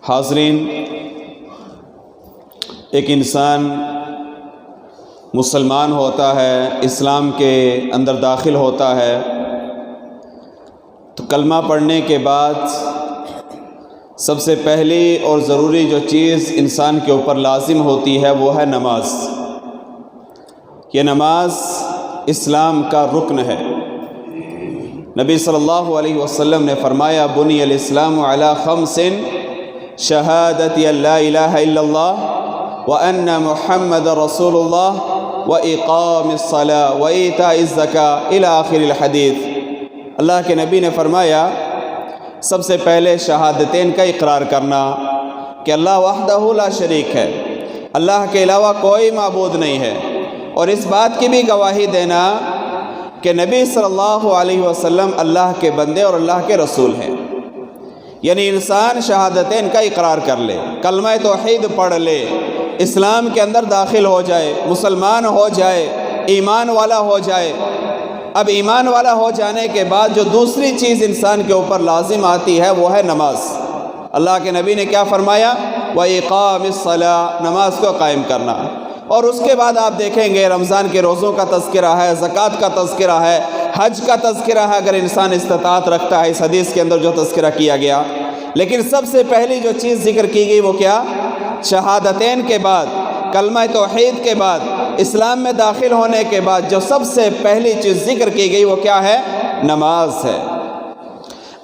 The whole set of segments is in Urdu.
حاضرین، ایک انسان مسلمان ہوتا ہے، اسلام کے اندر داخل ہوتا ہے تو کلمہ پڑھنے کے بعد سب سے پہلی اور ضروری جو چیز انسان کے اوپر لازم ہوتی ہے وہ ہے نماز۔ یہ نماز اسلام کا رکن ہے۔ نبی صلی اللہ علیہ وسلم نے فرمایا بنی الاسلام علی خمس شہادت ان لا الہ الا اللہ وان محمد رسول اللہ واقام الصلاۃ وایتاء الزکاۃ الی آخر الحدیث۔ اللہ کے نبی نے فرمایا سب سے پہلے شہادتین کا اقرار کرنا کہ اللہ وحدہ لا شریک ہے، اللہ کے علاوہ کوئی معبود نہیں ہے، اور اس بات کی بھی گواہی دینا کہ نبی صلی اللہ علیہ وسلم اللہ کے بندے اور اللہ کے رسول ہیں۔ یعنی انسان شہادتین کا اقرار کر لے، کلمہ توحید پڑھ لے، اسلام کے اندر داخل ہو جائے، مسلمان ہو جائے، ایمان والا ہو جائے۔ اب ایمان والا ہو جانے کے بعد جو دوسری چیز انسان کے اوپر لازم آتی ہے وہ ہے نماز۔ اللہ کے نبی نے کیا فرمایا؟ وَإِقَامِ الصَّلَاةِ، نماز کو قائم کرنا۔ اور اس کے بعد آپ دیکھیں گے رمضان کے روزوں کا تذکرہ ہے، زکوٰۃ کا تذکرہ ہے، حج کا تذکرہ ہے اگر انسان استطاعت رکھتا ہے، اس حدیث کے اندر جو تذکرہ کیا گیا۔ لیکن سب سے پہلی جو چیز ذکر کی گئی وہ کیا؟ شہادتین کے بعد، کلمہ توحید کے بعد، اسلام میں داخل ہونے کے بعد جو سب سے پہلی چیز ذکر کی گئی وہ کیا ہے؟ نماز ہے۔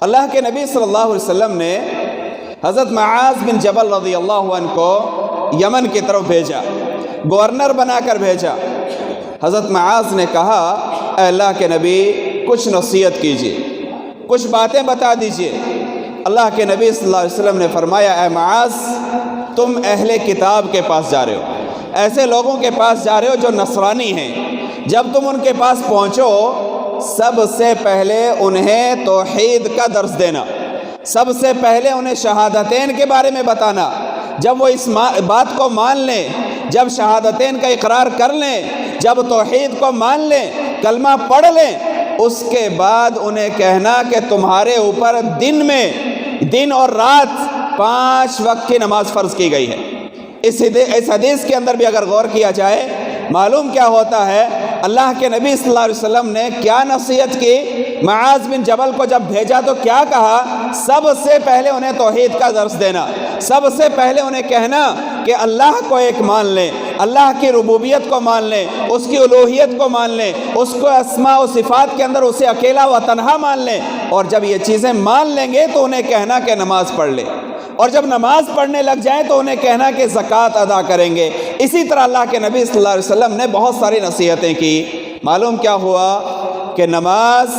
اللہ کے نبی صلی اللہ علیہ وسلم نے حضرت معاذ بن جبل رضی اللہ عنہ کو یمن کی طرف بھیجا، گورنر بنا کر بھیجا۔ حضرت معاذ نے کہا اے اللہ کے نبی کچھ نصیحت کیجیے، کچھ باتیں بتا دیجیے۔ اللہ کے نبی صلی اللہ علیہ وسلم نے فرمایا اے معاذ تم اہل کتاب کے پاس جا رہے ہو، ایسے لوگوں کے پاس جا رہے ہو جو نصرانی ہیں۔ جب تم ان کے پاس پہنچو سب سے پہلے انہیں توحید کا درس دینا، سب سے پہلے انہیں شہادتین کے بارے میں بتانا۔ جب وہ اس بات کو مان لیں، جب شہادتین کا اقرار کر لیں، جب توحید کو مان لیں، کلمہ پڑھ لیں، اس کے بعد انہیں کہنا کہ تمہارے اوپر دن اور رات 5 وقت کی نماز فرض کی گئی ہے۔ اس حدیث کے اندر بھی اگر غور کیا جائے معلوم کیا ہوتا ہے، اللہ کے نبی صلی اللہ علیہ وسلم نے کیا نصیحت کی؟ معاذ بن جبل کو جب بھیجا تو کیا کہا؟ سب سے پہلے انہیں توحید کا درس دینا، سب سے پہلے انہیں کہنا کہ اللہ کو ایک مان لیں، اللہ کی ربوبیت کو مان لیں، اس کی الوہیت کو مان لیں، اس کو اسماء و صفات کے اندر اسے اکیلا و تنہا مان لیں۔ اور جب یہ چیزیں مان لیں گے تو انہیں کہنا کہ نماز پڑھ لیں، اور جب نماز پڑھنے لگ جائیں تو انہیں کہنا کہ زکوٰۃ ادا کریں گے۔ اسی طرح اللہ کے نبی صلی اللہ علیہ وسلم نے بہت ساری نصیحتیں کی۔ معلوم کیا ہوا کہ نماز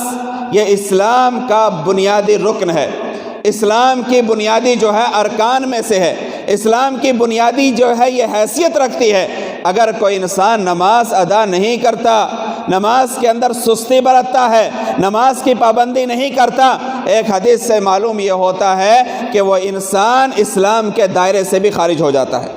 یہ اسلام کا بنیادی رکن ہے، اسلام کی بنیادی جو ہے ارکان میں سے ہے، اسلام کی بنیادی جو ہے یہ حیثیت رکھتی ہے۔ اگر کوئی انسان نماز ادا نہیں کرتا، نماز کے اندر سستی برتتا ہے، نماز کی پابندی نہیں کرتا، ایک حدیث سے معلوم یہ ہوتا ہے کہ وہ انسان اسلام کے دائرے سے بھی خارج ہو جاتا ہے۔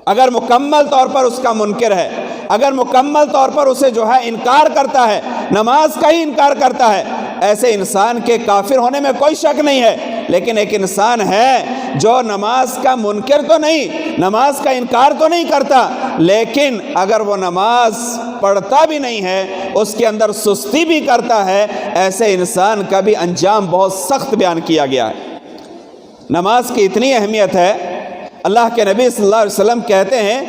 اگر مکمل طور پر اس کا منکر ہے، اگر مکمل طور پر اسے جو ہے انکار کرتا ہے، نماز کا ہی انکار کرتا ہے، ایسے انسان کے کافر ہونے میں کوئی شک نہیں ہے۔ لیکن ایک انسان ہے جو نماز کا منکر تو نہیں، نماز کا انکار تو نہیں کرتا، لیکن اگر وہ نماز پڑھتا بھی نہیں ہے، اس کے اندر سستی بھی کرتا ہے، ایسے انسان کا بھی انجام بہت سخت بیان کیا گیا ہے۔ نماز کی اتنی اہمیت ہے، اللہ کے نبی صلی اللہ علیہ وسلم کہتے ہیں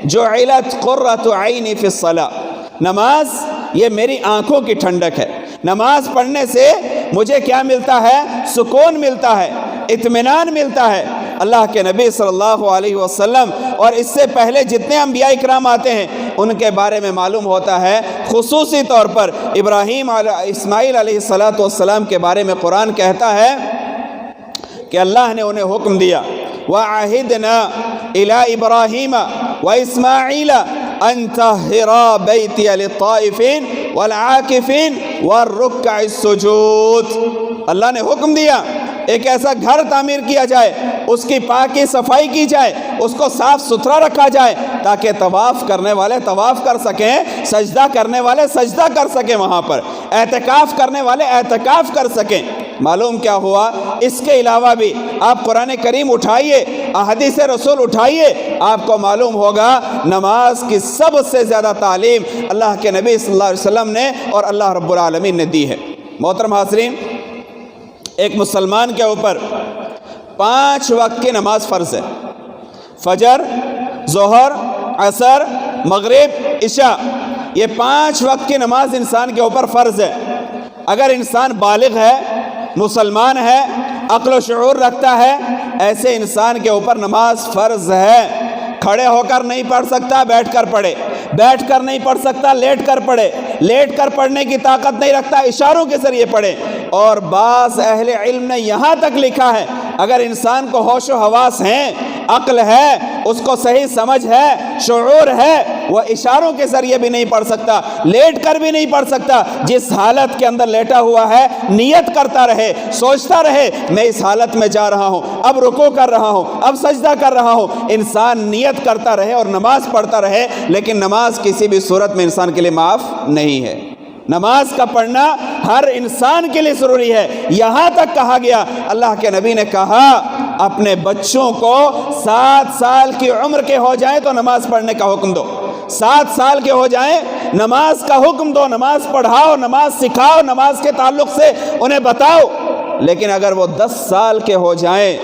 جعلت قرۃ عینی فی الصلاۃ، نماز یہ میری آنکھوں کی ٹھنڈک ہے۔ نماز پڑھنے سے مجھے کیا ملتا ہے؟ سکون ملتا ہے، اطمینان ملتا ہے۔ اللہ کے نبی صلی اللہ علیہ وسلم اور اس سے پہلے جتنے انبیاء اکرام آتے ہیں ان کے بارے میں معلوم ہوتا ہے، خصوصی طور پر ابراہیم اسماعیل علیہ السلام کے بارے میں قرآن کہتا ہے کہ اللہ نے انہیں حکم دیا وَعَهِدْنَا إِلَىٰ إِبْرَاهِيمَ وَإِسْمَاعِيلَ أَن طَهِّرَا بَيْتِيَ لِلطَّائِفِينَ وَالْعَاكِفِينَ وَالرُّكَّعِ السُّجُودِ۔ اللہ نے حکم دیا ایک ایسا گھر تعمیر کیا جائے، اس کی پاکی صفائی کی جائے، اس کو صاف ستھرا رکھا جائے تاکہ طواف کرنے والے طواف کر سکیں، سجدہ کرنے والے سجدہ کر سکیں، وہاں پر اعتکاف کرنے والے اعتکاف کر سکیں۔ معلوم کیا ہوا؟ اس کے علاوہ بھی آپ قرآن کریم اٹھائیے، احادیث رسول اٹھائیے، آپ کو معلوم ہوگا نماز کی سب سے زیادہ تعلیم اللہ کے نبی صلی اللہ علیہ وسلم نے اور اللہ رب العالمین نے دی ہے۔ محترم حاضرین، ایک مسلمان کے اوپر 5 وقت کی نماز فرض ہے۔ فجر، ظہر، عصر، مغرب، عشاء، یہ 5 وقت کی نماز انسان کے اوپر فرض ہے۔ اگر انسان بالغ ہے، مسلمان ہے، عقل و شعور رکھتا ہے، ایسے انسان کے اوپر نماز فرض ہے۔ کھڑے ہو کر نہیں پڑھ سکتا، بیٹھ کر پڑھے، بیٹھ کر نہیں پڑھ سکتا، لیٹ کر پڑھے، لیٹ کر پڑھنے کی طاقت نہیں رکھتا، اشاروں کے ذریعے پڑھے۔ اور بعض اہل علم نے یہاں تک لکھا ہے اگر انسان کو ہوش و حواس ہیں، عقل ہے، اس کو صحیح سمجھ ہے، شعور ہے، وہ اشاروں کے ذریعے بھی نہیں پڑھ سکتا، لیٹ کر بھی نہیں پڑھ سکتا۔ جس حالت کے اندر لیٹا ہوا ہے نیت کرتا رہے، سوچتا رہے میں اس حالت میں جا رہا ہوں، اب رکوع کر رہا ہوں، اب سجدہ کر رہا ہوں، انسان نیت کرتا رہے اور نماز پڑھتا رہے، لیکن نماز کسی بھی صورت میں انسان کے لیے معاف نہیں ہے۔ نماز کا پڑھنا ہر انسان کے لیے ضروری ہے۔ یہاں تک کہا گیا، اللہ کے نبی نے کہا اپنے بچوں کو 7 سال کی عمر کے ہو جائیں تو نماز پڑھنے کا حکم دو، 7 سال کے ہو جائیں نماز کا حکم دو، نماز پڑھاؤ، نماز سکھاؤ، نماز کے تعلق سے انہیں بتاؤ۔ لیکن اگر وہ 10 سال کے ہو جائیں،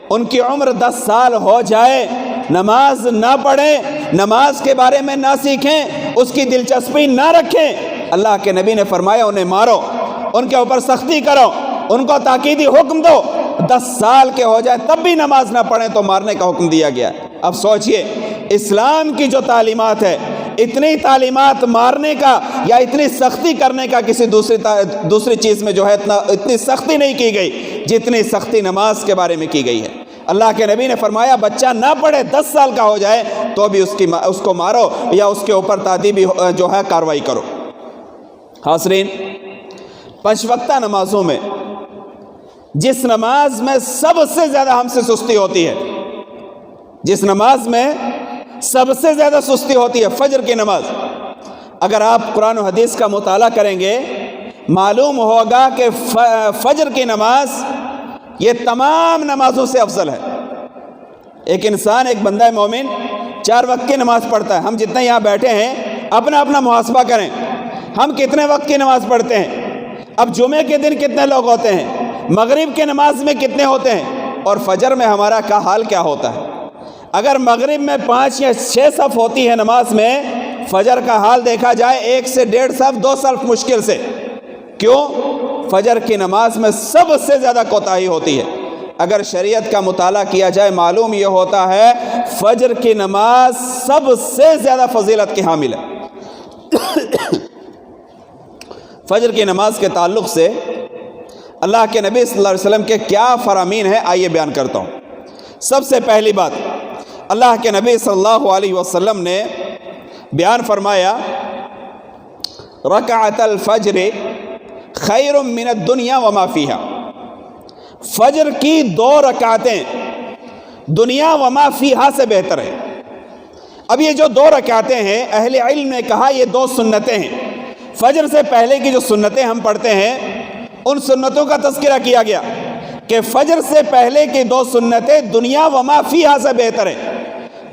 ان کی عمر 10 سال ہو جائے، نماز نہ پڑھیں، نماز کے بارے میں نہ سیکھیں، اس کی دلچسپی نہ رکھیں، اللہ کے نبی نے فرمایا انہیں مارو، ان کے اوپر سختی کرو، ان کو تاکیدی حکم دو۔ 10 سال کے ہو جائے تب بھی نماز نہ پڑھیں تو مارنے کا حکم دیا گیا ہے۔ اب سوچئے اسلام کی جو تعلیمات ہے، اتنی تعلیمات مارنے کا یا اتنی سختی کرنے کا کسی دوسری چیز میں جو ہے اتنی سختی نہیں کی گئی جتنی سختی نماز کے بارے میں کی گئی ہے۔ اللہ کے نبی نے فرمایا بچہ نہ پڑھے 10 سال کا ہو جائے تو بھی اس کو مارو یا اس کے اوپر تادیبی جو ہے کارروائی کرو۔ حاضرین، 5 وقتہ نمازوں میں جس نماز میں سب سے زیادہ ہم سے سستی ہوتی ہے، جس نماز میں سب سے زیادہ سستی ہوتی ہے، فجر کی نماز۔ اگر آپ قرآن و حدیث کا مطالعہ کریں گے معلوم ہوگا کہ فجر کی نماز یہ تمام نمازوں سے افضل ہے۔ ایک انسان، ایک بندہ مومن 4 وقت کی نماز پڑھتا ہے۔ ہم جتنے یہاں بیٹھے ہیں اپنا اپنا محاسبہ کریں، ہم کتنے وقت کی نماز پڑھتے ہیں؟ اب جمعے کے دن کتنے لوگ ہوتے ہیں؟ مغرب کے نماز میں کتنے ہوتے ہیں؟ اور فجر میں ہمارا کا حال کیا ہوتا ہے؟ اگر مغرب میں 5 یا 6 صف ہوتی ہے نماز میں، فجر کا حال دیکھا جائے 1 سے 1.5 صف، 2 صف مشکل سے۔ کیوں؟ فجر کی نماز میں سب سے زیادہ کوتاہی ہوتی ہے۔ اگر شریعت کا مطالعہ کیا جائے معلوم یہ ہوتا ہے فجر کی نماز سب سے زیادہ فضیلت کی حامل ہے۔ فجر کی نماز کے تعلق سے اللہ کے نبی صلی اللہ علیہ وسلم کے کیا فرامین ہیں آئیے بیان کرتا ہوں۔ سب سے پہلی بات، اللہ کے نبی صلی اللہ علیہ وسلم نے بیان فرمایا رکعت الفجر خیر من الدنیا وما فیہا، فجر کی 2 رکعتیں دنیا وما فیہا سے بہتر ہے۔ اب یہ جو 2 رکعتیں ہیں اہل علم نے کہا یہ 2 سنتیں ہیں۔ فجر سے پہلے کی جو سنتیں ہم پڑھتے ہیں ان سنتوں کا تذکرہ کیا گیا کہ فجر سے پہلے کی 2 سنتیں دنیا وما فیہا سے بہتر ہیں۔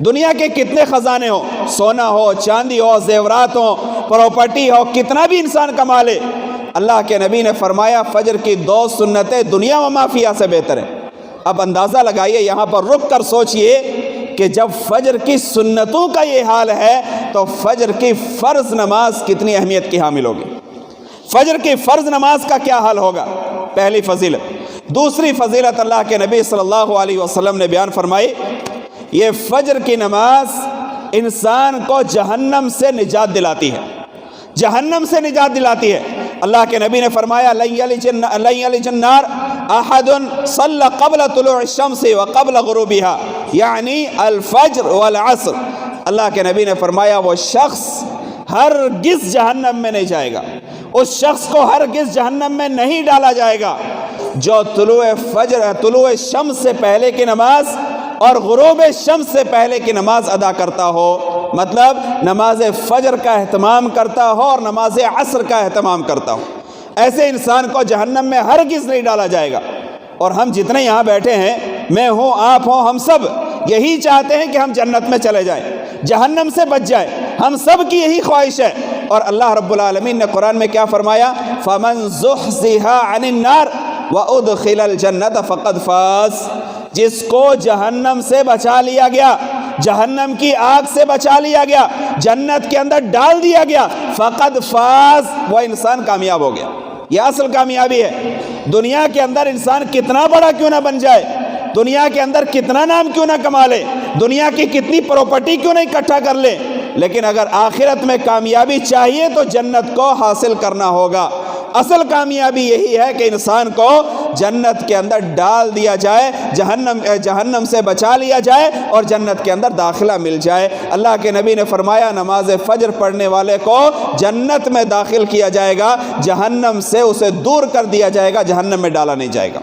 دنیا کے کتنے خزانے ہو، سونا ہو، چاندی ہو، زیورات ہو، پراپرٹی ہو، کتنا بھی انسان کما لے، اللہ کے نبی نے فرمایا فجر کی 2 سنتیں دنیا وما فیہا سے بہتر ہیں۔ اب اندازہ لگائیے، یہاں پر رک کر سوچئے کہ جب فجر کی سنتوں کا یہ حال ہے تو فجر کی فرض نماز کتنی اہمیت کی حامل ہوگی۔ فجر کی فرض نماز کا کیا حال ہوگا؟ پہلی فضیلت۔ دوسری فضیلت اللہ کے نبی صلی اللہ علیہ وسلم نے بیان فرمائی، یہ فجر کی نماز انسان کو جہنم سے نجات دلاتی ہے، جہنم سے نجات دلاتی ہے۔ اللہ کے نبی نے فرمایا لن یلج النار احد صلی قبل طلوع الشمس وقبل غروبها، یعنی الفجر والعصر۔ اللہ کے نبی نے فرمایا وہ شخص ہرگز جہنم میں نہیں جائے گا، اس شخص کو ہرگز جہنم میں نہیں ڈالا جائے گا جو طلوع شمس سے پہلے کی نماز اور غروب شمس سے پہلے کی نماز ادا کرتا ہو، مطلب نماز فجر کا اہتمام کرتا ہو اور نماز عصر کا اہتمام کرتا ہو۔ ایسے انسان کو جہنم میں ہرگز نہیں ڈالا جائے گا۔ اور ہم جتنے یہاں بیٹھے ہیں، میں ہوں، آپ ہوں، ہم سب یہی چاہتے ہیں کہ ہم جنت میں چلے جائیں، جہنم سے بچ جائیں، ہم سب کی یہی خواہش ہے۔ اور اللہ رب العالمین نے قرآن میں کیا فرمایا؟ فَمَن زُحْزِحَ عَنِ النَّارِ وَأُدْخِلَ الْجَنَّةَ فَقَدْ فَازَ۔ جس کو جہنم سے بچا لیا گیا، جہنم کی آگ سے بچا لیا گیا، جنت کے اندر ڈال دیا گیا، فقد فاز، وہ انسان کامیاب ہو گیا۔ یہ اصل کامیابی ہے۔ دنیا کے اندر انسان کتنا بڑا کیوں نہ بن جائے، دنیا کے اندر کتنا نام کیوں نہ کما لے، دنیا کی کتنی پراپرٹی کیوں نہیں اکٹھا کر لے، لیکن اگر آخرت میں کامیابی چاہیے تو جنت کو حاصل کرنا ہوگا۔ اصل کامیابی یہی ہے کہ انسان کو جنت کے اندر ڈال دیا جائے، جہنم سے بچا لیا جائے اور جنت کے اندر داخلہ مل جائے۔ اللہ کے نبی نے فرمایا نماز فجر پڑھنے والے کو جنت میں داخل کیا جائے گا، جہنم سے اسے دور کر دیا جائے گا، جہنم میں ڈالا نہیں جائے گا۔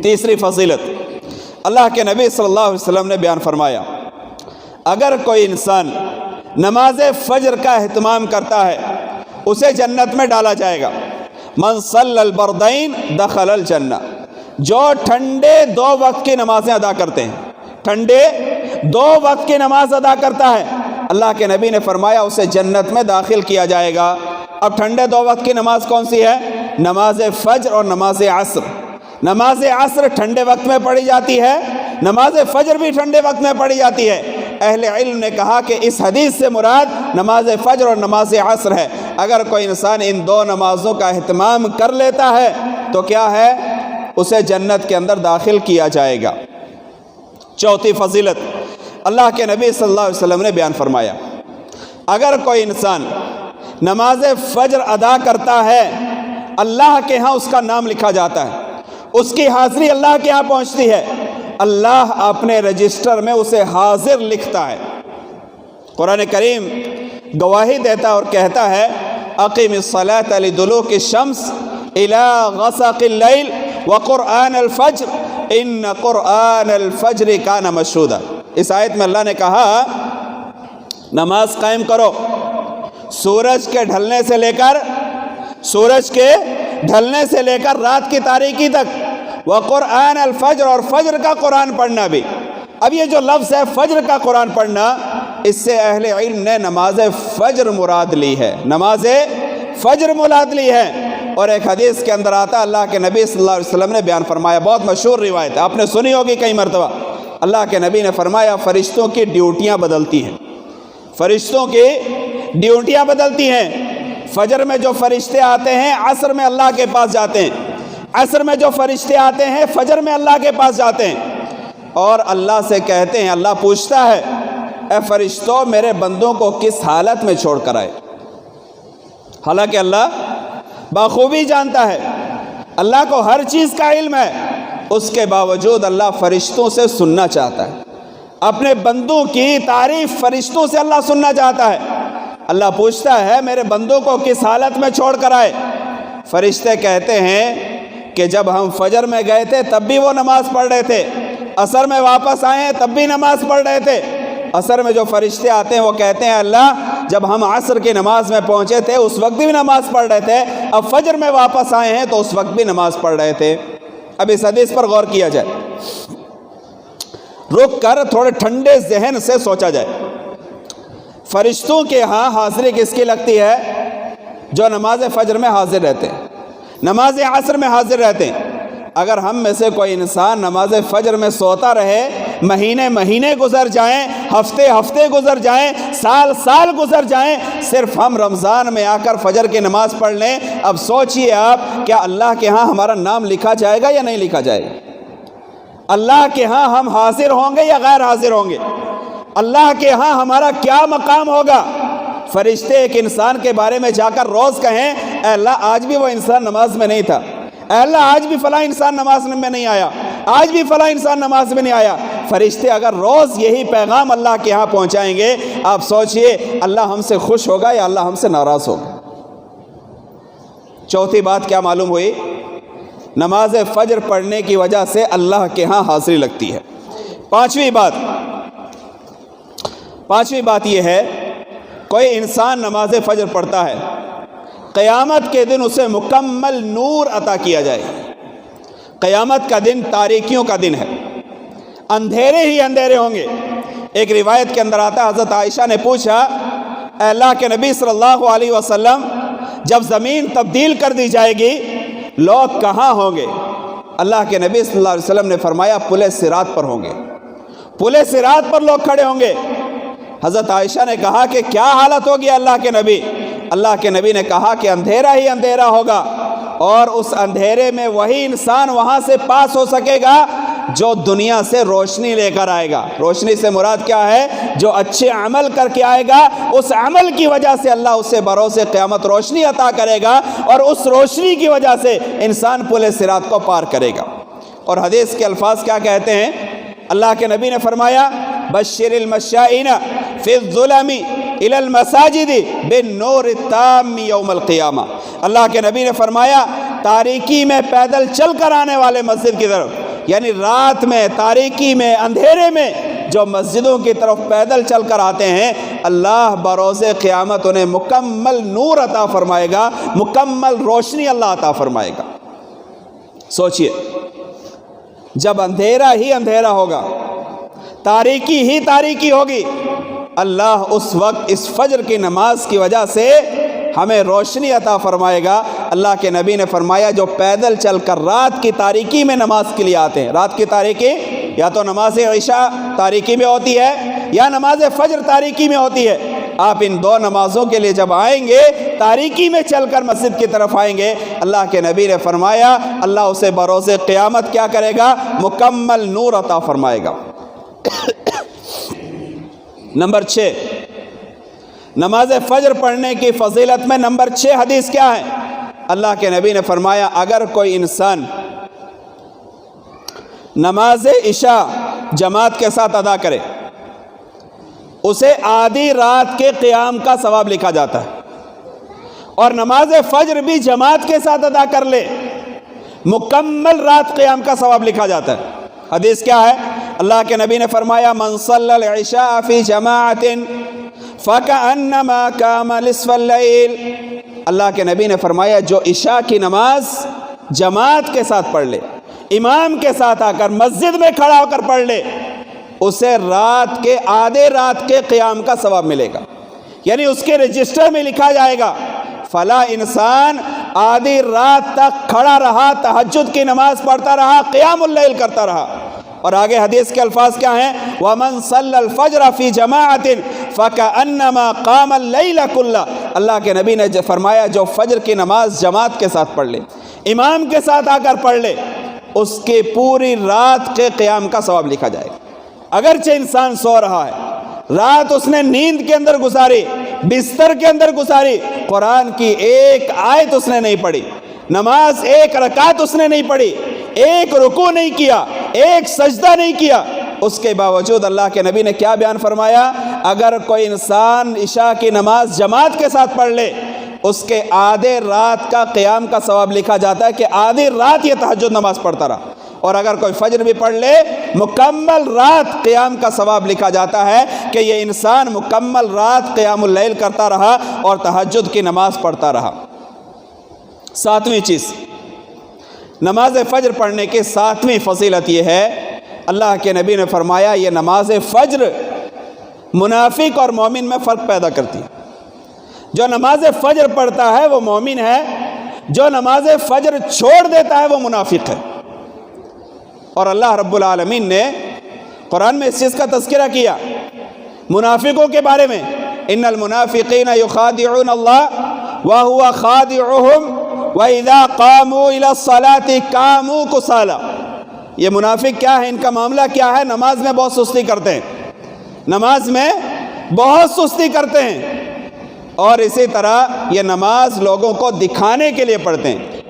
تیسری فضیلت اللہ کے نبی صلی اللہ علیہ وسلم نے بیان فرمایا، اگر کوئی انسان نماز فجر کا اہتمام کرتا ہے اسے جنت میں ڈالا جائے گا۔ من صلی البردین دخل الجنہ، جو ٹھنڈے 2 وقت کی نمازیں ادا کرتے ہیں، ٹھنڈے 2 وقت کی نماز ادا کرتا ہے، اللہ کے نبی نے فرمایا اسے جنت میں داخل کیا جائے گا۔ اب ٹھنڈے 2 وقت کی نماز کون سی ہے؟ نماز فجر اور نماز عصر۔ نماز عصر ٹھنڈے وقت میں پڑھی جاتی ہے، نماز فجر بھی ٹھنڈے وقت میں پڑھی جاتی ہے۔ اہل علم نے کہا کہ اس حدیث سے مراد نماز فجر اور نماز عصر ہے۔ اگر کوئی انسان ان 2 نمازوں کا اہتمام کر لیتا ہے تو کیا ہے؟ اسے جنت کے اندر داخل کیا جائے گا۔ چوتھی فضیلت اللہ کے نبی صلی اللہ علیہ وسلم نے بیان فرمایا، اگر کوئی انسان نماز فجر ادا کرتا ہے اللہ کے ہاں اس کا نام لکھا جاتا ہے، اس کی حاضری اللہ کے ہاں پہنچتی ہے، اللہ اپنے رجسٹر میں اسے حاضر لکھتا ہے۔ قرآن کریم گواہی دیتا اور کہتا ہے اقیم الصلاۃ لدلوک الشمس الی غسق اللیل وقرآن الفجر ان قرآن الفجر کان مشہودا۔ اس آیت میں اللہ نے کہا نماز قائم کرو سورج کے ڈھلنے سے لے کر رات کی تاریکی تک، وقرآن الفجر، اور فجر کا قرآن پڑھنا بھی۔ اب یہ جو لفظ ہے فجر کا قرآن پڑھنا، اس سے اہل علم نے نماز فجر مراد لی ہے، نماز فجر مراد لی ہے۔ اور ایک حدیث کے اندر آتا اللہ کے نبی صلی اللہ علیہ وسلم نے بیان فرمایا، بہت مشہور روایت ہے، آپ نے سنی ہوگی کئی مرتبہ۔ اللہ کے نبی نے فرمایا فرشتوں کی ڈیوٹیاں بدلتی ہیں، فرشتوں کی ڈیوٹیاں بدلتی ہیں۔ فجر میں جو فرشتے آتے ہیں عصر میں اللہ کے پاس جاتے ہیں، عصر میں جو فرشتے آتے ہیں فجر میں اللہ کے پاس جاتے ہیں، اور اللہ سے کہتے ہیں، اللہ پوچھتا ہے اے فرشتوں میرے بندوں کو کس حالت میں چھوڑ کر آئے؟ حالانکہ اللہ بخوبی جانتا ہے، اللہ کو ہر چیز کا علم ہے، اس کے باوجود اللہ فرشتوں سے سننا چاہتا ہے، اپنے بندوں کی تعریف فرشتوں سے اللہ سننا چاہتا ہے۔ اللہ پوچھتا ہے میرے بندوں کو کس حالت میں چھوڑ کر آئے؟ فرشتے کہتے ہیں کہ جب ہم فجر میں گئے تھے تب بھی وہ نماز پڑھ رہے تھے، عصر میں واپس آئے ہیں تب بھی نماز پڑھ رہے تھے۔ عصر میں جو فرشتے آتے ہیں وہ کہتے ہیں اللہ جب ہم عصر کی نماز میں پہنچے تھے اس وقت بھی نماز پڑھ رہے تھے، اب فجر میں واپس آئے ہیں تو اس وقت بھی نماز پڑھ رہے تھے۔ اب اس حدیث پر غور کیا جائے، رک کر تھوڑے ٹھنڈے ذہن سے سوچا جائے، فرشتوں کے ہاں حاضری کس کی لگتی ہے؟ جو نماز فجر میں حاضر رہتے ہیں، نماز عصر میں حاضر رہتے ہیں۔ اگر ہم میں سے کوئی انسان نماز فجر میں سوتا رہے، مہینے گزر جائیں، ہفتے گزر جائیں، سال گزر جائیں، صرف ہم رمضان میں آ کر فجر کی نماز پڑھ لیں، اب سوچئے آپ کیا اللہ کے ہاں ہمارا نام لکھا جائے گا یا نہیں لکھا جائے گا؟ اللہ کے ہاں ہم حاضر ہوں گے یا غیر حاضر ہوں گے؟ اللہ کے ہاں ہمارا کیا مقام ہوگا؟ فرشتے ایک انسان کے بارے میں جا کر روز کہیں اے اللہ آج بھی وہ انسان نماز میں نہیں تھا، اے اللہ آج بھی فلاں انسان نماز میں نہیں آیا، آج بھی فلاں انسان نماز میں نہیں آیا۔ فرشتے اگر روز یہی پیغام اللہ کے ہاں پہنچائیں گے، آپ سوچئے اللہ ہم سے خوش ہوگا یا اللہ ہم سے ناراض ہوگا؟ چوتھی بات کیا معلوم ہوئی؟ نماز فجر پڑھنے کی وجہ سے اللہ کے ہاں حاضری لگتی ہے۔ پانچویں بات یہ ہے، کوئی انسان نماز فجر پڑھتا ہے، قیامت کے دن اسے مکمل نور عطا کیا جائے گا۔ قیامت کا دن تاریکیوں کا دن ہے، اندھیرے ہی اندھیرے ہوں گے۔ ایک روایت کے اندر آتا ہے، حضرت عائشہ نے پوچھا، اے اللہ کے نبی صلی اللہ علیہ وسلم، جب زمین تبدیل کر دی جائے گی لوگ کہاں ہوں گے؟ اللہ کے نبی صلی اللہ علیہ وسلم نے فرمایا پل صراط پر ہوں گے، پل صراط پر لوگ کھڑے ہوں گے۔ حضرت عائشہ نے کہا کہ کیا حالت ہوگی اللہ کے نبی؟ اللہ کے نبی نے کہا کہ اندھیرا ہی اندھیرا ہوگا، اور اس اندھیرے میں وہی انسان وہاں سے پاس ہو سکے گا جو دنیا سے روشنی لے کر آئے گا۔ روشنی سے مراد کیا ہے؟ جو اچھے عمل کر کے آئے گا، اس عمل کی وجہ سے اللہ اسے بروز قیامت روشنی عطا کرے گا، اور اس روشنی کی وجہ سے انسان پل صراط کو پار کرے گا۔ اور حدیث کے الفاظ کیا کہتے ہیں؟ اللہ کے نبی نے فرمایا، بشر المشائین فی الظلم الی المساجد بالنور التام یوم القیامہ۔ اللہ کے نبی نے فرمایا تاریکی میں پیدل چل کر آنے والے مسجد کی طرف، یعنی رات میں، تاریکی میں، اندھیرے میں جو مسجدوں کی طرف پیدل چل کر آتے ہیں، اللہ بروز قیامت انہیں مکمل نور عطا فرمائے گا، مکمل روشنی اللہ عطا فرمائے گا۔ سوچئے، جب اندھیرا ہی اندھیرا ہوگا، تاریکی ہی تاریکی ہوگی، اللہ اس وقت اس فجر کی نماز کی وجہ سے ہمیں روشنی عطا فرمائے گا۔ اللہ کے نبی نے فرمایا جو پیدل چل کر رات کی تاریکی میں نماز کے لیے آتے ہیں، رات کی تاریکی یا تو نماز عشاء تاریکی میں ہوتی ہے یا نماز فجر تاریکی میں ہوتی ہے، آپ ان دو نمازوں کے لیے جب آئیں گے، تاریکی میں چل کر مسجد کی طرف آئیں گے، اللہ کے نبی نے فرمایا اللہ اسے بروز قیامت کیا کرے گا؟ مکمل نور عطا فرمائے گا۔ نمبر 6، نماز فجر پڑھنے کی فضیلت میں نمبر 6 حدیث کیا ہے؟ اللہ کے نبی نے فرمایا اگر کوئی انسان نماز عشاء جماعت کے ساتھ ادا کرے، اسے آدھی رات کے قیام کا ثواب لکھا جاتا ہے، اور نماز فجر بھی جماعت کے ساتھ ادا کر لے، مکمل رات قیام کا ثواب لکھا جاتا ہے۔ حدیث کیا ہے؟ اللہ کے نبی نے فرمایا من صلی العشاء فی جماعت فکأنما قام نصف اللیل۔ اللہ کے نبی نے فرمایا جو عشاء کی نماز جماعت کے ساتھ پڑھ لے، امام کے ساتھ آ کر مسجد میں کھڑا ہو کر پڑھ لے، اسے رات کے آدھے رات کے قیام کا ثواب ملے گا، یعنی اس کے رجسٹر میں لکھا جائے گا فلاں انسان آدھی رات تک کھڑا رہا، تہجد کی نماز پڑھتا رہا، قیام اللیل کرتا رہا۔ اور آگے حدیث کے الفاظ کیا ہیں؟ وَمَن صَلَّى الْفَجْرَ فِي جَمَاعَةٍ فَكَأَنَّمَا قَامَ اللَّيْلَ كُلَّهُ۔ اللہ کے نبی نے فرمایا جو فجر کی نماز جماعت کے ساتھ پڑھ لے، امام کے ساتھ آ کر پڑھ لے، اس کی پوری رات کے قیام کا ثواب لکھا جائے گا۔ اگرچہ انسان سو رہا ہے، رات اس نے نیند کے اندر گزاری، بستر کے اندر گزاری، قرآن کی ایک آیت اس نے نہیں پڑھی، نماز ایک رکعت اس نے نہیں پڑھی، ایک رکوع نہیں کیا، ایک سجدہ نہیں کیا، اس کے باوجود اللہ کے نبی نے کیا بیان فرمایا؟ اگر کوئی انسان عشاء کی نماز جماعت کے ساتھ پڑھ لے، اس کے آدھے رات کا قیام کا ثواب لکھا جاتا ہے کہ آدھی رات یہ تہجد نماز پڑھتا رہا۔ اور اگر کوئی فجر بھی پڑھ لے، مکمل رات قیام کا ثواب لکھا جاتا ہے کہ یہ انسان مکمل رات قیام اللیل کرتا رہا اور تہجد کی نماز پڑھتا رہا۔ 7ویں چیز، نماز فجر پڑھنے کی 7ویں فضیلت یہ ہے، اللہ کے نبی نے فرمایا یہ نماز فجر منافق اور مومن میں فرق پیدا کرتی ہے۔ جو نماز فجر پڑھتا ہے وہ مومن ہے، جو نماز فجر چھوڑ دیتا ہے وہ منافق ہے۔ اور اللہ رب العالمین نے قرآن میں اس چیز کا تذکرہ کیا منافقوں کے بارے میں، ان المنافقین یخادعون اللہ وهو خادعهم وَإِذَا قَامُوا إِلَى الصَّلَاةِ قَامُوا كُسَالَىٰ۔ یہ منافق کیا ہے؟ ان کا معاملہ کیا ہے؟ نماز میں بہت سستی کرتے ہیں، نماز میں بہت سستی کرتے ہیں، اور اسی طرح یہ نماز لوگوں کو دکھانے کے لیے پڑھتے ہیں،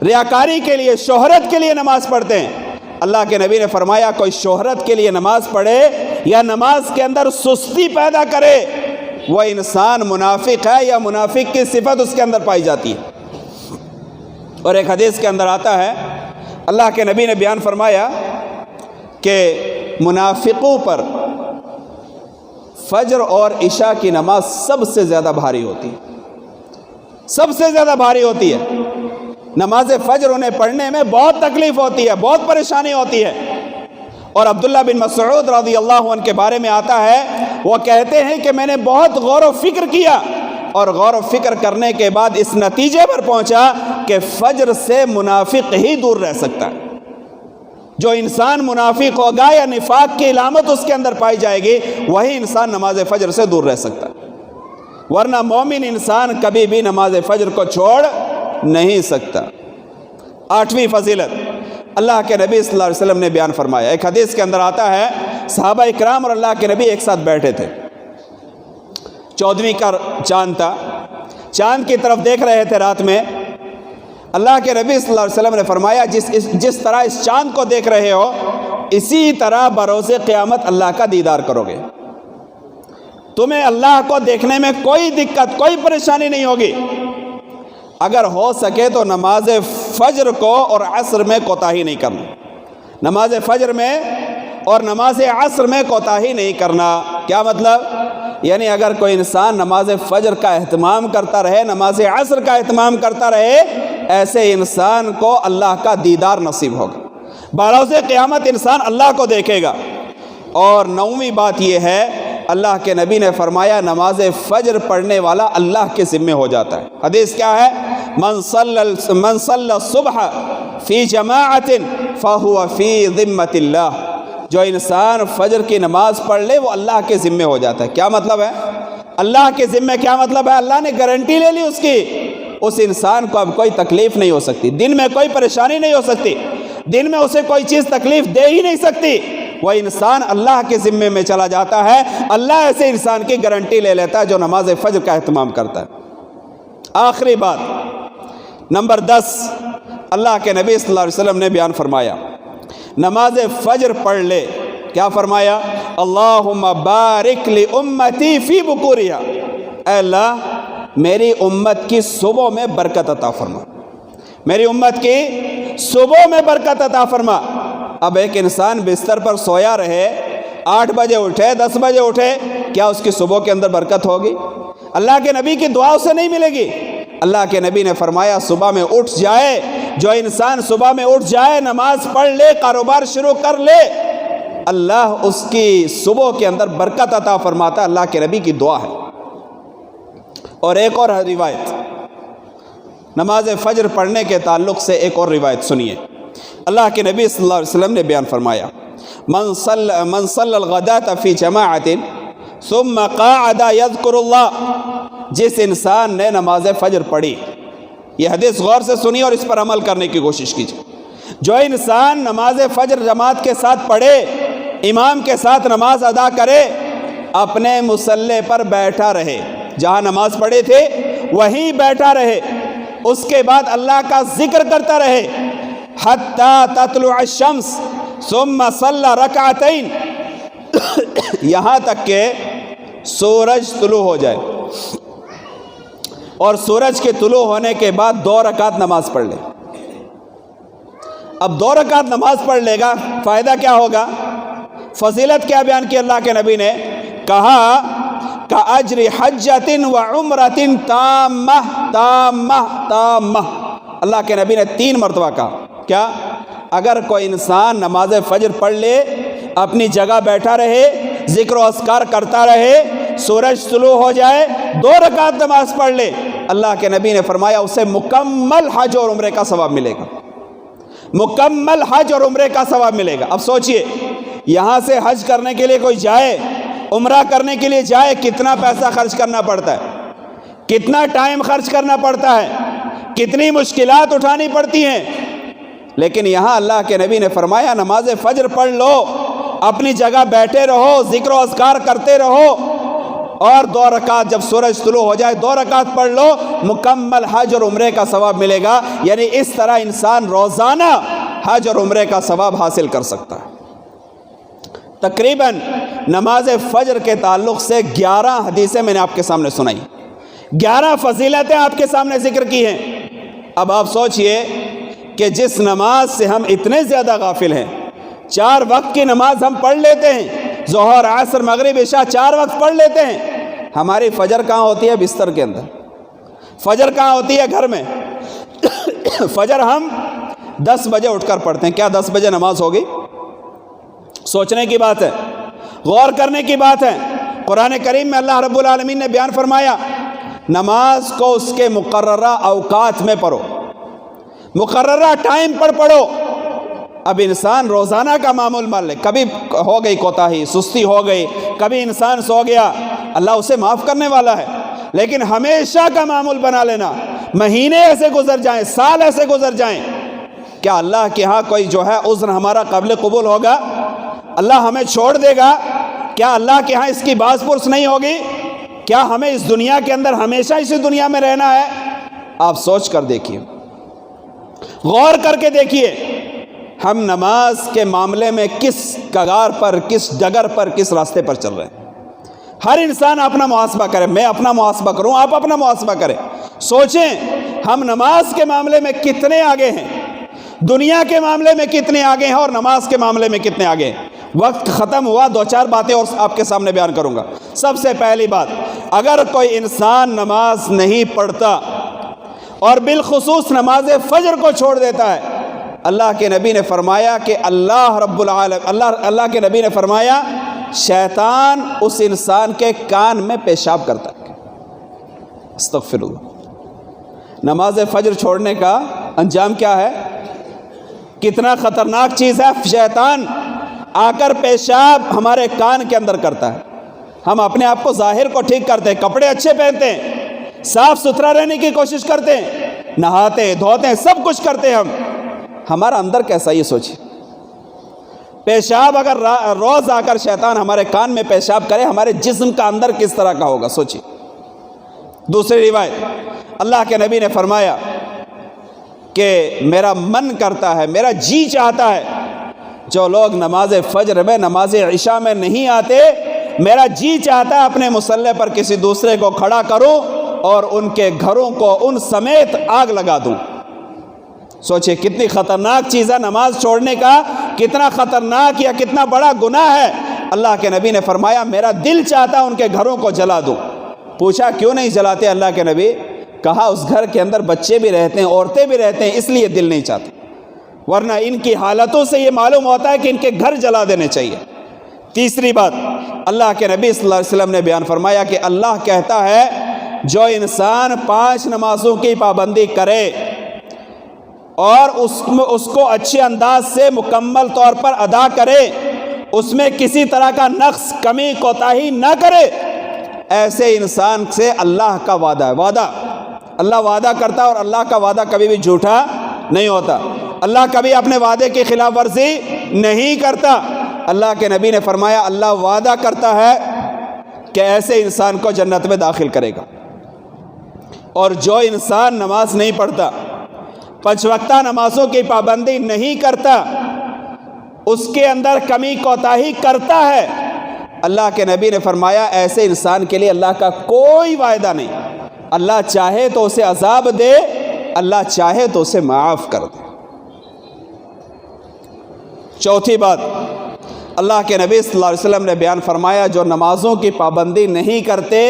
ریاکاری کے لیے، شہرت کے لیے نماز پڑھتے ہیں۔ اللہ کے نبی نے فرمایا کوئی شہرت کے لیے نماز پڑھے یا نماز کے اندر سستی پیدا کرے، وہ انسان منافق ہے یا منافق کی صفت اس کے اندر پائی جاتی ہے۔ اور ایک حدیث کے اندر آتا ہے اللہ کے نبی نے بیان فرمایا کہ منافقوں پر فجر اور عشاء کی نماز سب سے زیادہ بھاری ہوتی ہے۔ سب سے زیادہ بھاری ہوتی ہے۔ نماز فجر انہیں پڑھنے میں بہت تکلیف ہوتی ہے، بہت پریشانی ہوتی ہے۔ اور عبداللہ بن مسعود رضی اللہ عنہ کے بارے میں آتا ہے، وہ کہتے ہیں کہ میں نے بہت غور و فکر کیا، اور غور و فکر کرنے کے بعد اس نتیجے پر پہنچا کہ فجر سے منافق ہی دور رہ سکتا ہے۔ جو انسان منافق ہوگا یا نفاق کی علامت اس کے اندر پائی جائے گی، وہی انسان نماز فجر سے دور رہ سکتا ہے، ورنہ مومن انسان کبھی بھی نماز فجر کو چھوڑ نہیں سکتا۔ 8ویں فضیلت اللہ کے نبی صلی اللہ علیہ وسلم نے بیان فرمایا۔ ایک حدیث کے اندر آتا ہے، صحابہ اکرام اور اللہ کے نبی ایک ساتھ بیٹھے تھے، 14ویں کا چاند تھا، چاند کی طرف دیکھ رہے تھے رات میں۔ اللہ کے نبی صلی اللہ علیہ وسلم نے فرمایا، جس طرح اس چاند کو دیکھ رہے ہو، اسی طرح بروز قیامت اللہ کا دیدار کرو گے۔ تمہیں اللہ کو دیکھنے میں کوئی دقت، کوئی پریشانی نہیں ہوگی۔ اگر ہو سکے تو نماز فجر کو اور عصر میں کوتاہی نہیں کرنا، نماز فجر میں اور نماز عصر میں کوتاہی نہیں کرنا۔ کیا مطلب؟ یعنی اگر کوئی انسان نماز فجر کا اہتمام کرتا رہے، نماز عصر کا اہتمام کرتا رہے، ایسے انسان کو اللہ کا دیدار نصیب ہوگا، بروز قیامت انسان اللہ کو دیکھے گا۔ اور 9ویں بات یہ ہے، اللہ کے نبی نے فرمایا نماز فجر پڑھنے والا اللہ کے ذمہ ہو جاتا ہے۔ حدیث کیا ہے؟ من صلی الصبح فی جماعت فہو فی ذمۃ اللہ۔ جو انسان فجر کی نماز پڑھ لے وہ اللہ کے ذمہ ہو جاتا ہے۔ کیا مطلب ہے اللہ کے ذمہ؟ کیا مطلب ہے؟ اللہ نے گارنٹی لے لی اس کی، اس انسان کو اب کوئی تکلیف نہیں ہو سکتی، دن میں کوئی پریشانی نہیں ہو سکتی، دن میں اسے کوئی چیز تکلیف دے ہی نہیں سکتی۔ وہ انسان اللہ کے ذمے میں چلا جاتا ہے، اللہ ایسے انسان کی گارنٹی لے لیتا ہے جو نماز فجر کا اہتمام کرتا ہے۔ آخری بات، نمبر 10، اللہ کے نبی صلی اللہ علیہ وسلم نے بیان فرمایا، نماز فجر پڑھ لے، کیا فرمایا؟ اللہم بارک لامتی فی بکورہا، اے اللہ میری امت کی صبح میں برکت عطا فرما، میری امت کی صبح میں برکت عطا فرما۔ اب ایک انسان بستر پر سویا رہے، 8 بجے اٹھے، 10 بجے اٹھے، کیا اس کی صبح کے اندر برکت ہوگی؟ اللہ کے نبی کی دعا اسے نہیں ملے گی۔ اللہ کے نبی نے فرمایا صبح میں اٹھ جائے، جو انسان صبح میں اٹھ جائے، نماز پڑھ لے، کاروبار شروع کر لے، اللہ اس کی صبح کے اندر برکت عطا فرماتا۔ اللہ کے نبی کی دعا ہے۔ اور ایک اور روایت نماز فجر پڑھنے کے تعلق سے، ایک اور روایت سنیے۔ اللہ کے نبی صلی اللہ علیہ وسلم نے بیان فرمایا، من صلی الغداۃ فی جماعت ثم قعد یذکر اللہ، جس انسان نے نماز فجر پڑھی، یہ حدیث غور سے سنی اور اس پر عمل کرنے کی کوشش کیجیے۔ جو انسان نماز فجر جماعت کے ساتھ پڑھے، امام کے ساتھ نماز ادا کرے، اپنے مصلی پر بیٹھا رہے، جہاں نماز پڑھے تھے وہیں بیٹھا رہے، اس کے بعد اللہ کا ذکر کرتا رہے، حتیٰ تطلع الشمس ثم صلی رکعتین، یہاں تک کہ سورج طلوع ہو جائے، اور سورج کے طلوع ہونے کے بعد 2 رکعت نماز پڑھ لے۔ اب 2 رکعت نماز پڑھ لے گا، فائدہ کیا ہوگا؟ فضیلت کیا بیان کی اللہ کے نبی نے؟ کہا کأجر حجۃ وعمرۃ تامہ تامہ تامہ۔ اللہ کے نبی نے 3 مرتبہ کہا، کیا؟ اگر کوئی انسان نماز فجر پڑھ لے، اپنی جگہ بیٹھا رہے، ذکر و اذکار کرتا رہے، سورج طلوع ہو جائے، 2 رکعت نماز پڑھ لے، اللہ کے نبی نے فرمایا اسے مکمل حج اور عمرے کا ثواب ملے گا، مکمل حج اور عمرے کا ثواب ملے گا۔ اب سوچئے، یہاں سے حج کرنے کے لیے کوئی جائے، عمرہ کرنے کے لیے جائے، کتنا پیسہ خرچ کرنا پڑتا ہے، کتنا ٹائم خرچ کرنا پڑتا ہے، کتنی مشکلات اٹھانی پڑتی ہیں۔ لیکن یہاں اللہ کے نبی نے فرمایا نماز فجر پڑھ لو، اپنی جگہ بیٹھے رہو، ذکر و اذکار کرتے رہو، اور 2 رکعت جب سورج طلوع ہو جائے 2 رکعت پڑھ لو، مکمل حج اور عمرے کا ثواب ملے گا۔ یعنی اس طرح انسان روزانہ حج اور عمرے کا ثواب حاصل کر سکتا ہے۔ تقریباً نماز فجر کے تعلق سے 11 حدیثیں میں نے آپ کے سامنے سنائی، 11 فضیلتیں آپ کے سامنے ذکر کی ہیں۔ اب آپ سوچئے کہ جس نماز سے ہم اتنے زیادہ غافل ہیں، 4 وقت کی نماز ہم پڑھ لیتے ہیں، ظہر عصر مغرب عشاء 4 وقت پڑھ لیتے ہیں، ہماری فجر کہاں ہوتی ہے؟ بستر کے اندر۔ فجر کہاں ہوتی ہے؟ گھر میں۔ فجر ہم 10 بجے اٹھ کر پڑھتے ہیں۔ کیا 10 بجے نماز ہوگی؟ سوچنے کی بات ہے، غور کرنے کی بات ہے۔ قرآن کریم میں اللہ رب العالمین نے بیان فرمایا نماز کو اس کے مقررہ اوقات میں پڑھو، مقررہ ٹائم پر پڑھو۔ اب انسان روزانہ کا معمول مان لے، کبھی ہو گئی کوتاہی، سستی ہو گئی، کبھی انسان سو گیا، اللہ اسے معاف کرنے والا ہے۔ لیکن ہمیشہ کا معمول بنا لینا، مہینے ایسے گزر جائیں، سال ایسے گزر جائیں، کیا اللہ کے ہاں کوئی جو ہے عذر ہمارا قابل قبول ہوگا؟ اللہ ہمیں چھوڑ دے گا؟ کیا اللہ کے ہاں اس کی باز پرس نہیں ہوگی؟ کیا ہمیں اس دنیا کے اندر ہمیشہ اسی دنیا میں رہنا ہے؟ آپ سوچ کر دیکھیے، غور کر کے دیکھیے، ہم نماز کے معاملے میں کس کگار پر، کس ڈگر پر، کس راستے پر چل رہے ہیں۔ ہر انسان اپنا محاسبہ کرے، میں اپنا محاسبہ کروں، آپ اپنا محاسبہ کریں، سوچیں ہم نماز کے معاملے میں کتنے آگے ہیں، دنیا کے معاملے میں کتنے آگے ہیں، اور نماز کے معاملے میں کتنے آگے ہیں۔ وقت ختم ہوا، 2-4 باتیں اور آپ کے سامنے بیان کروں گا۔ سب سے پہلی بات، اگر کوئی انسان نماز نہیں پڑھتا اور بالخصوص نماز فجر کو چھوڑ دیتا ہے، اللہ کے نبی نے فرمایا کہ اللہ کے نبی نے فرمایا شیطان اس انسان کے کان میں پیشاب کرتا ہے۔ استغفر اللہ۔ نماز فجر چھوڑنے کا انجام کیا ہے؟ کتنا خطرناک چیز ہے۔ شیطان آ کر پیشاب ہمارے کان کے اندر کرتا ہے۔ ہم اپنے آپ کو ظاہر کو ٹھیک کرتے ہیں، کپڑے اچھے پہنتے ہیں، صاف ستھرا رہنے کی کوشش کرتے ہیں، نہاتے دھوتے ہیں، سب کچھ کرتے ہیں ہمارا اندر کیسا؟ یہ سوچیں، پیشاب اگر روز آ کر شیطان ہمارے کان میں پیشاب کرے، ہمارے جسم کا اندر کس طرح کا ہوگا؟ سوچیں۔ دوسری روایت، اللہ کے نبی نے فرمایا کہ میرا من کرتا ہے، میرا جی چاہتا ہے، جو لوگ نماز فجر میں، نماز عشاء میں نہیں آتے، میرا جی چاہتا ہے اپنے مصلی پر کسی دوسرے کو کھڑا کروں اور ان کے گھروں کو ان سمیت آگ لگا دوں۔ سوچیں کتنی خطرناک چیز ہے نماز چھوڑنے کا، کتنا خطرناک یا کتنا بڑا گناہ ہے۔ اللہ کے نبی نے فرمایا میرا دل چاہتا ہے ان کے گھروں کو جلا دوں۔ پوچھا کیوں نہیں جلاتے اللہ کے نبی؟ کہا اس گھر کے اندر بچے بھی رہتے ہیں، عورتیں بھی رہتے ہیں، اس لیے دل نہیں چاہتے، ورنہ ان کی حالتوں سے یہ معلوم ہوتا ہے کہ ان کے گھر جلا دینے چاہیے۔ تیسری بات، اللہ کے نبی صلی اللہ علیہ وسلم نے بیان فرمایا کہ اللہ کہتا ہے جو انسان 5 نمازوں کی پابندی کرے اور اس کو اچھے انداز سے مکمل طور پر ادا کرے، اس میں کسی طرح کا نقص، کمی، کوتاہی نہ کرے، ایسے انسان سے اللہ کا وعدہ ہے۔ وعدہ اللہ وعدہ کرتا ہے، اور اللہ کا وعدہ کبھی بھی جھوٹا نہیں ہوتا۔ اللہ کبھی اپنے وعدے کی خلاف ورزی نہیں کرتا۔ اللہ کے نبی نے فرمایا اللہ وعدہ کرتا ہے کہ ایسے انسان کو جنت میں داخل کرے گا۔ اور جو انسان نماز نہیں پڑھتا، 5 وقتہ نمازوں کی پابندی نہیں کرتا، اس کے اندر کمی کوتاہی کرتا ہے، اللہ کے نبی نے فرمایا ایسے انسان کے لیے اللہ کا کوئی وعدہ نہیں۔ اللہ چاہے تو اسے عذاب دے، اللہ چاہے تو اسے معاف کر دے۔ چوتھی بات، اللہ کے نبی صلی اللہ علیہ وسلم نے بیان فرمایا جو نمازوں کی پابندی نہیں کرتے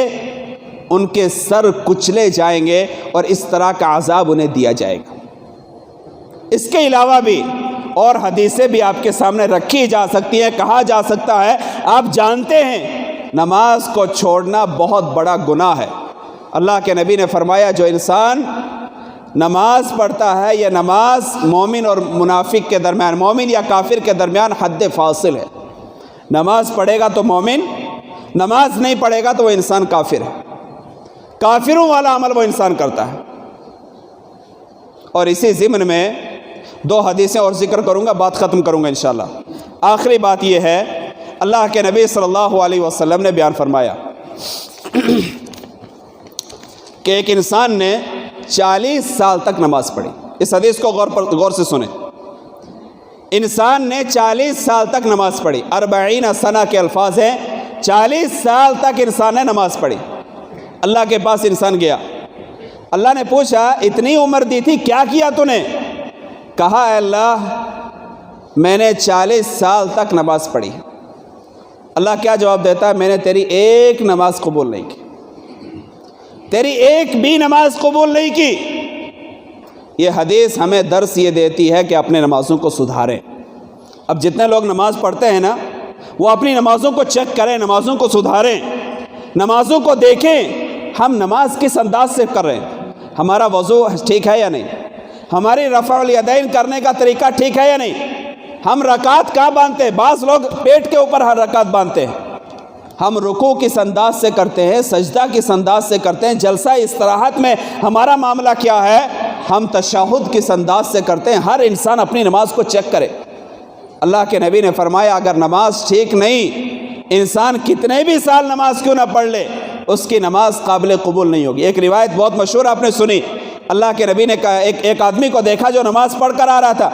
ان کے سر کچلے جائیں گے اور اس طرح کا عذاب انہیں دیا جائے گا۔ اس کے علاوہ بھی اور حدیثیں بھی آپ کے سامنے رکھی جا سکتی ہیں، کہا جا سکتا ہے، آپ جانتے ہیں نماز کو چھوڑنا بہت بڑا گناہ ہے۔ اللہ کے نبی نے فرمایا جو انسان نماز پڑھتا ہے، یہ نماز مومن اور منافق کے درمیان، مومن یا کافر کے درمیان حد فاصل ہے۔ نماز پڑھے گا تو مومن، نماز نہیں پڑھے گا تو وہ انسان کافر ہے۔ کافروں والا عمل وہ انسان کرتا ہے۔ اور اسی ضمن میں 2 حدیثیں اور ذکر کروں گا، بات ختم کروں گا انشاءاللہ۔ آخری بات یہ ہے، اللہ کے نبی صلی اللہ علیہ وسلم نے بیان فرمایا کہ ایک انسان نے 40 سال تک نماز پڑھی۔ اس حدیث کو غور سے سنیں۔ انسان نے 40 سال تک نماز پڑھی، 40 سنہ کے الفاظ ہیں، 40 سال تک انسان نے نماز پڑھی۔ اللہ کے پاس انسان گیا، اللہ نے پوچھا اتنی عمر دی تھی، کیا کیا تو نے؟ کہا اے اللہ میں نے 40 سال تک نماز پڑھی۔ اللہ کیا جواب دیتا ہے؟ میں نے تیری ایک نماز قبول نہیں کی۔ تیری ایک بھی نماز قبول نہیں کی۔ یہ حدیث ہمیں درس یہ دیتی ہے کہ اپنے نمازوں کو سدھاریں۔ اب جتنے لوگ نماز پڑھتے ہیں نا، وہ اپنی نمازوں کو چیک کریں، نمازوں کو سدھاریں، نمازوں کو دیکھیں ہم نماز کس انداز سے کر رہے ہیں، ہمارا وضو ٹھیک ہے یا نہیں، ہماری رفع الیدین کرنے کا طریقہ ٹھیک ہے یا نہیں، ہم رکعت کہاں باندھتے ہیں، بعض لوگ پیٹ کے اوپر ہر رکعت باندھتے ہیں، ہم رکوع کس انداز سے کرتے ہیں، سجدہ کس انداز سے کرتے ہیں، جلسہ استراحت میں ہمارا معاملہ کیا ہے، ہم تشہد کس انداز سے کرتے ہیں۔ ہر انسان اپنی نماز کو چیک کرے۔ اللہ کے نبی نے فرمایا اگر نماز ٹھیک نہیں، انسان کتنے بھی سال نماز کیوں نہ پڑھ لے، اس کی نماز قابل قبول نہیں ہوگی۔ ایک روایت بہت مشہور آپ نے سنی، اللہ کے نبی نے کہا ایک آدمی کو دیکھا جو نماز پڑھ کر آ رہا تھا،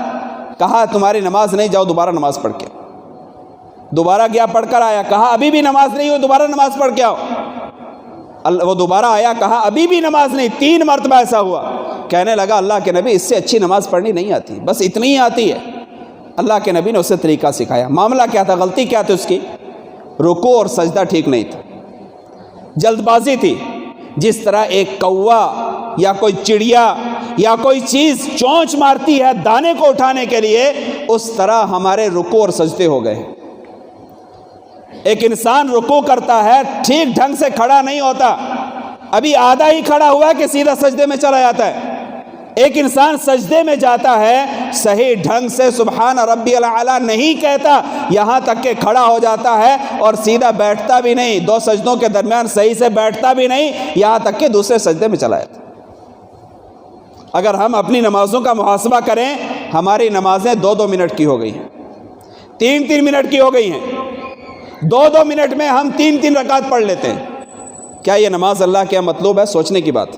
کہا تمہاری نماز نہیں، جاؤ دوبارہ نماز پڑھ کے۔ دوبارہ گیا، پڑھ کر آیا، کہا ابھی بھی نماز نہیں ہوئی، دوبارہ نماز پڑھ کے آؤ۔ وہ دوبارہ آیا، کہا ابھی بھی نماز نہیں، 3 مرتبہ ایسا ہوا۔ کہنے لگا اللہ کے نبی اس سے اچھی نماز پڑھنی نہیں آتی، بس اتنی ہی آتی ہے۔ اللہ کے نبی نے اسے طریقہ سکھایا۔ معاملہ کیا تھا، غلطی کیا تھی اس کی، رکوع اور سجدہ ٹھیک نہیں تھا، جلد بازی تھی۔ جس طرح ایک کوا یا کوئی چڑیا یا کوئی چیز چونچ مارتی ہے دانے کو اٹھانے کے لیے، اس طرح ہمارے رکوع اور سجدے ہو گئے۔ ایک انسان رکوع کرتا ہے، ٹھیک ڈھنگ سے کھڑا نہیں ہوتا، ابھی آدھا ہی کھڑا ہوا ہے کہ سیدھا سجدے میں چلا جاتا ہے۔ ایک انسان سجدے میں جاتا ہے، صحیح ڈھنگ سے سبحان ربی الاعلیٰ نہیں کہتا، یہاں تک کہ کھڑا ہو جاتا ہے اور سیدھا بیٹھتا بھی نہیں، 2 سجدوں کے درمیان صحیح سے بیٹھتا بھی نہیں، یہاں تک کہ دوسرے سجدے میں چلا جاتا ہے۔ اگر ہم اپنی نمازوں کا محاسبہ کریں، ہماری نمازیں 2-2 منٹ کی ہو گئی ہیں، 3-3 منٹ کی ہو گئی ہیں، 2-2 منٹ میں ہم 3-3 رکعت پڑھ لیتے ہیں۔ کیا یہ نماز اللہ کیا مطلوب ہے؟ سوچنے کی بات۔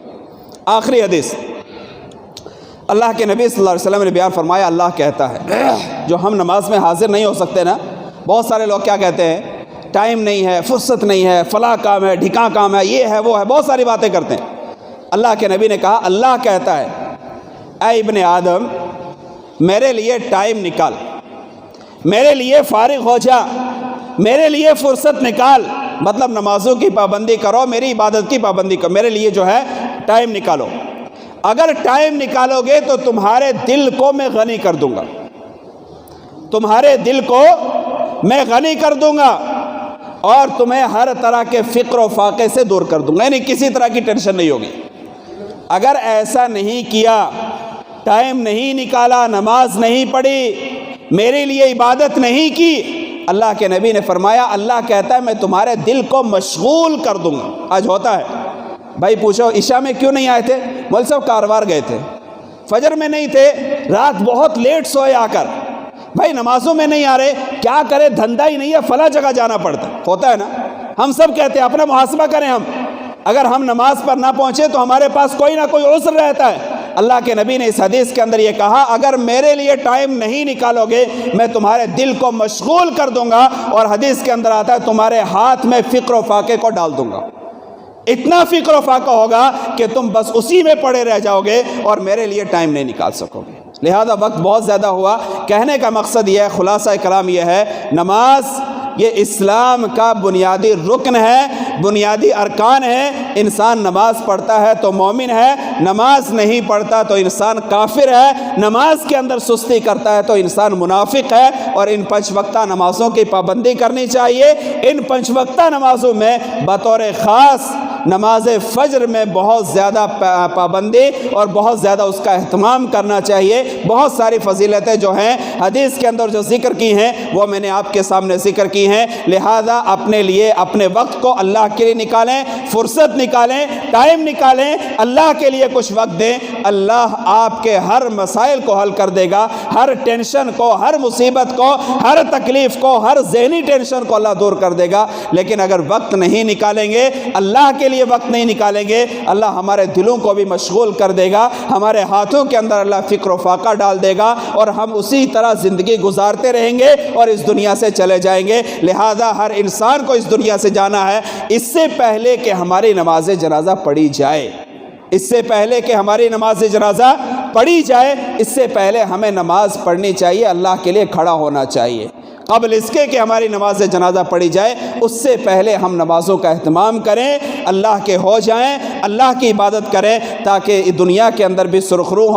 آخری حدیث، اللہ کے نبی صلی اللہ علیہ وسلم نے بیان فرمایا، اللہ کہتا ہے جو ہم نماز میں حاضر نہیں ہو سکتے نا، بہت سارے لوگ کیا کہتے ہیں، ٹائم نہیں ہے، فرصت نہیں ہے، فلاں کام ہے، ڈھکاں کام ہے، یہ ہے وہ ہے، بہت ساری باتیں کرتے ہیں۔ اللہ کے نبی نے کہا، اللہ کہتا ہے اے ابن آدم میرے لیے ٹائم نکال، میرے لیے فارغ ہو جا، میرے لیے فرصت نکال، مطلب نمازوں کی پابندی کرو، میری عبادت کی پابندی کرو، میرے لیے جو ہے ٹائم نکالو۔ اگر ٹائم نکالو گے تو تمہارے دل کو میں غنی کر دوں گا، تمہارے دل کو میں غنی کر دوں گا، اور تمہیں ہر طرح کے فکر و فاقے سے دور کر دوں گا، یعنی کسی طرح کی ٹینشن نہیں ہوگی۔ اگر ایسا نہیں کیا، ٹائم نہیں نکالا، نماز نہیں پڑھی، میرے لیے عبادت نہیں کی، اللہ کے نبی نے فرمایا اللہ کہتا ہے میں تمہارے دل کو مشغول کر دوں گا۔ آج ہوتا ہے، بھائی پوچھو عشاء میں کیوں نہیں آئے تھے؟ مول صاحب کاروبار گئے تھے، فجر میں نہیں تھے، رات بہت لیٹ سوئے آ کر، بھائی نمازوں میں نہیں آ رہے، کیا کرے، دھندا ہی نہیں ہے، فلاں جگہ جانا پڑتا ہوتا ہے نا۔ ہم سب کہتے ہیں، اپنا محاسبہ کریں ہم، اگر ہم نماز پر نہ پہنچے تو ہمارے پاس کوئی نہ کوئی عذر رہتا ہے۔ اللہ کے نبی نے اس حدیث کے اندر یہ کہا، اگر میرے لیے ٹائم نہیں نکالو گے میں تمہارے دل کو مشغول کر دوں گا، اور حدیث کے اندر آتا ہے تمہارے ہاتھ میں فکر و فاقے کو ڈال دوں گا، اتنا فکر و فاقہ ہوگا کہ تم بس اسی میں پڑے رہ جاؤ گے اور میرے لیے ٹائم نہیں نکال سکو گے۔ لہذا وقت بہت زیادہ ہوا، کہنے کا مقصد یہ ہے، خلاصہ کلام یہ ہے، نماز یہ اسلام کا بنیادی رکن ہے، بنیادی ارکان ہے۔ انسان نماز پڑھتا ہے تو مومن ہے، نماز نہیں پڑھتا تو انسان کافر ہے، نماز کے اندر سستی کرتا ہے تو انسان منافق ہے۔ اور ان 5 وقتہ نمازوں کی پابندی کرنی چاہیے۔ ان 5 وقتہ نمازوں میں بطور خاص نماز فجر میں بہت زیادہ پابندی اور بہت زیادہ اس کا اہتمام کرنا چاہیے۔ بہت ساری فضیلتیں جو ہیں حدیث کے اندر جو ذکر کی ہیں وہ میں نے آپ کے سامنے ذکر کی ہیں۔ لہذا اپنے لیے اپنے وقت کو اللہ کے لیے نکالیں، فرصت نکالیں، ٹائم نکالیں، اللہ کے لیے کچھ وقت دیں، اللہ آپ کے ہر مسائل کو حل کر دے گا، ہر ٹینشن کو، ہر مصیبت کو، ہر تکلیف کو، ہر ذہنی ٹینشن کو اللہ دور کر دے گا۔ لیکن اگر وقت نہیں نکالیں گے، اللہ کے لیے وقت نہیں نکالیں گے، اللہ ہمارے دلوں کو بھی مشغول کر دے گا، ہمارے ہاتھوں کے اندر اللہ فکر و فاقہ ڈال دے گا، اور ہم اسی طرح زندگی گزارتے رہیں گے اور اس دنیا سے چلے جائیں گے۔ لہذا ہر انسان کو اس دنیا سے جانا ہے، اس سے پہلے کہ ہماری نماز جنازہ پڑھی جائے، اس سے پہلے کہ ہماری نماز جنازہ پڑھی جائے، اس سے پہلے ہمیں نماز پڑھنی چاہیے، اللہ کے لیے کھڑا ہونا چاہیے۔ قبل اس کے کہ ہماری نماز جنازہ پڑھی جائے، اس سے پہلے ہم نمازوں کا اہتمام کریں، اللہ کے ہو جائیں، اللہ کی عبادت کریں تاکہ دنیا کے اندر بھی سرخرو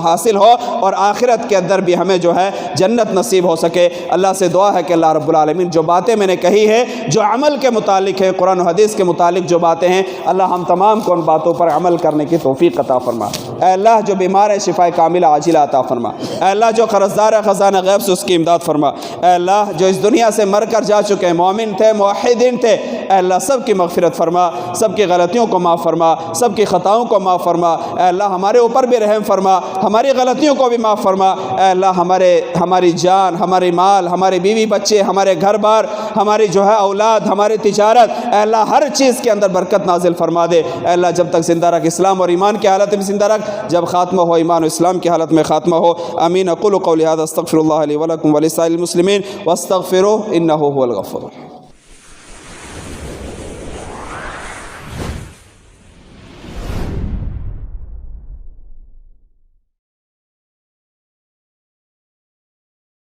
حاصل ہو اور آخرت کے اندر بھی ہمیں جو ہے جنت نصیب ہو سکے۔ اللہ سے دعا ہے کہ اللہ رب العالمین جو باتیں میں نے کہی ہے، جو عمل کے متعلق ہے، قرآن و حدیث کے متعلق جو باتیں ہیں، اللہ ہم تمام کو ان باتوں پر عمل کرنے کی توفیق عطا فرما۔ اے اللہ جو بیمار ہے شفا کاملہ عاجلہ عطا فرما۔ اے اللہ جو قرضدار ہے خزانہ غیب سے اس کی امداد فرما۔ اے اللہ جو اس دنیا سے مر کر جا چکے ہیں، مومن تھے، موحدین تھے، اے اللہ سب کی مغفرت فرما، سب کی غلطیوں کو معاف فرما، سب کی خطاؤں کو معاف فرما۔ اے اللہ ہمارے اوپر بھی رحم فرما، ہماری غلطیوں کو بھی معاف فرما۔ اے اللہ ہماری جان، ہماری مال، ہمارے بیوی بچے، ہمارے گھر بار، ہماری جو ہے اولاد، ہماری تجارت، اے اللہ ہر چیز کے اندر برکت نازل فرما دے۔ اے اللہ جب تک زندہ رکھ اسلام اور ایمان کی حالت میں زندہ رکھ، جب خاتمہ ہو ایمان و اسلام کی حالت میں خاتمہ ہو۔ آمین۔ اقول قولی ھذا استغفر اللہ لی ولکم ولسائر المسلمین واستغفروہ انہ هو الغفور۔